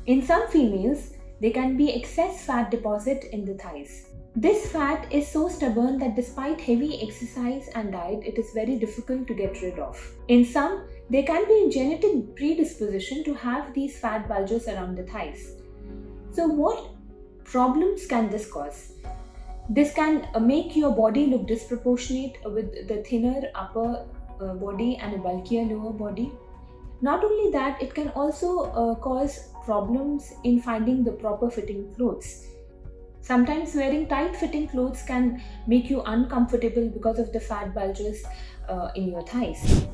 In some females, there can be excess fat deposit in the thighs. This fat is so stubborn that despite heavy exercise and diet, it is very difficult to get rid of. In some, there can be a genetic predisposition to have these fat bulges around the thighs. So what problems can this cause? This can make your body look disproportionate with the thinner upper body and a bulkier lower body. Not only that, it can also cause problems in finding the proper fitting clothes. Sometimes wearing tight fitting clothes can make you uncomfortable because of the fat bulges in your thighs.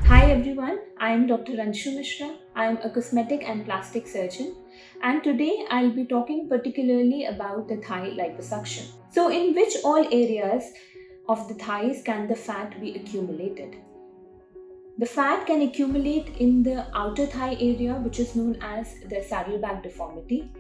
Hi everyone, I am Dr. Anshu Mishra. I am a cosmetic and plastic surgeon, and today I'll be talking particularly about the thigh liposuction. So in which all areas of the thighs can the fat be accumulated? The fat can accumulate in the outer thigh area, which is known as the saddleback deformity.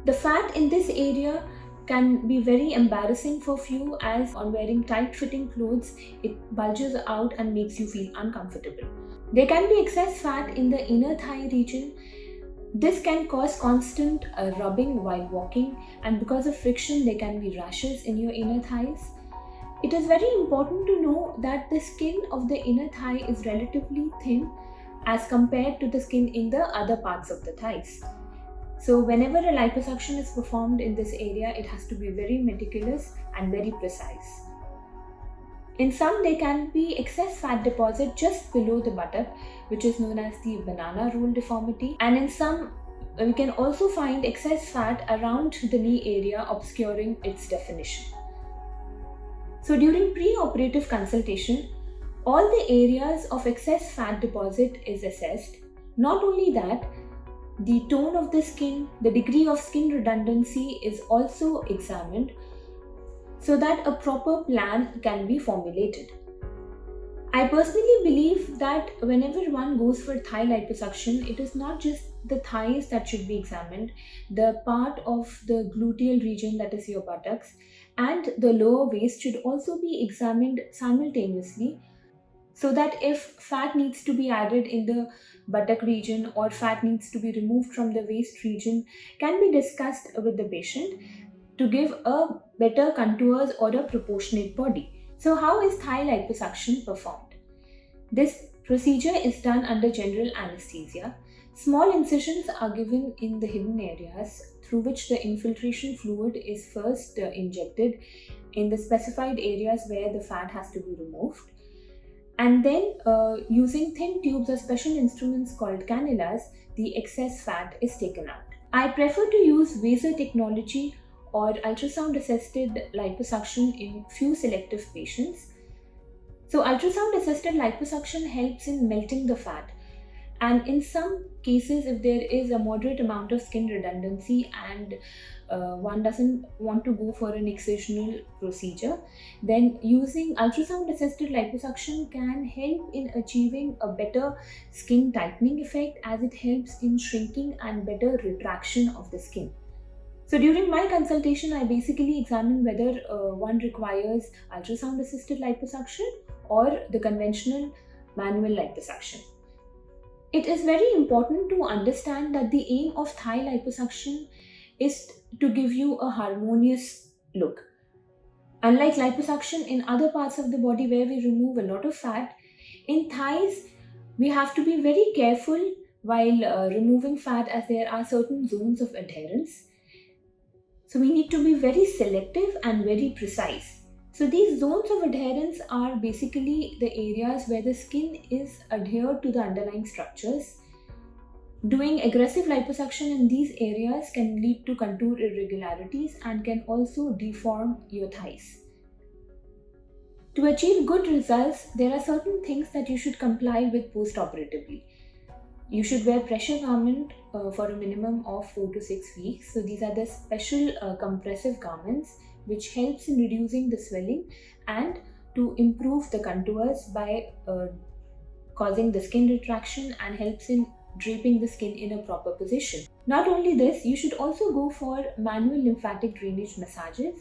The fat in this area can be very embarrassing for few, as on wearing tight fitting clothes, it bulges out and makes you feel uncomfortable. There can be excess fat in the inner thigh region. This can cause constant rubbing while walking, and because of friction there can be rashes in your inner thighs. It is very important to know that the skin of the inner thigh is relatively thin as compared to the skin in the other parts of the thighs. So whenever a liposuction is performed in this area, it has to be very meticulous and very precise. In some, there can be excess fat deposit just below the buttock, which is known as the banana roll deformity. And in some, we can also find excess fat around the knee area, obscuring its definition. So during pre-operative consultation, all the areas of excess fat deposit is assessed. Not only that, the tone of the skin, the degree of skin redundancy is also examined so that a proper plan can be formulated. I personally believe that whenever one goes for thigh liposuction, it is not just the thighs that should be examined, the part of the gluteal region, that is your buttocks, and the lower waist should also be examined simultaneously, so that if fat needs to be added in the buttock region or fat needs to be removed from the waist region, can be discussed with the patient to give a better contours or a proportionate body. So how is thigh liposuction performed? This procedure is done under general anesthesia. Small incisions are given in the hidden areas through which the infiltration fluid is first injected in the specified areas where the fat has to be removed. And then using thin tubes or special instruments called cannulas, the excess fat is taken out. I prefer to use Vaser Technology or ultrasound-assisted liposuction in few selective patients. So ultrasound-assisted liposuction helps in melting the fat. And in some cases, if there is a moderate amount of skin redundancy and one doesn't want to go for an excisional procedure, then using ultrasound-assisted liposuction can help in achieving a better skin tightening effect, as it helps in shrinking and better retraction of the skin. So during my consultation, I basically examine whether one requires ultrasound-assisted liposuction or the conventional manual liposuction. It is very important to understand that the aim of thigh liposuction is to give you a harmonious look. Unlike liposuction in other parts of the body where we remove a lot of fat, in thighs we have to be very careful while removing fat, as there are certain zones of adherence. So we need to be very selective and very precise. So these zones of adherence are basically the areas where the skin is adhered to the underlying structures. Doing aggressive liposuction in these areas can lead to contour irregularities and can also deform your thighs. To achieve good results, there are certain things that you should comply with post-operatively. You should wear pressure garment for a minimum of 4 to 6 weeks. So these are the special compressive garments which helps in reducing the swelling and to improve the contours by causing the skin retraction, and helps in draping the skin in a proper position. Not only this, you should also go for manual lymphatic drainage massages.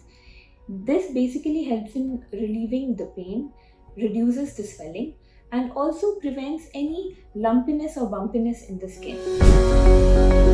This basically helps in relieving the pain, reduces the swelling, and also prevents any lumpiness or bumpiness in the skin.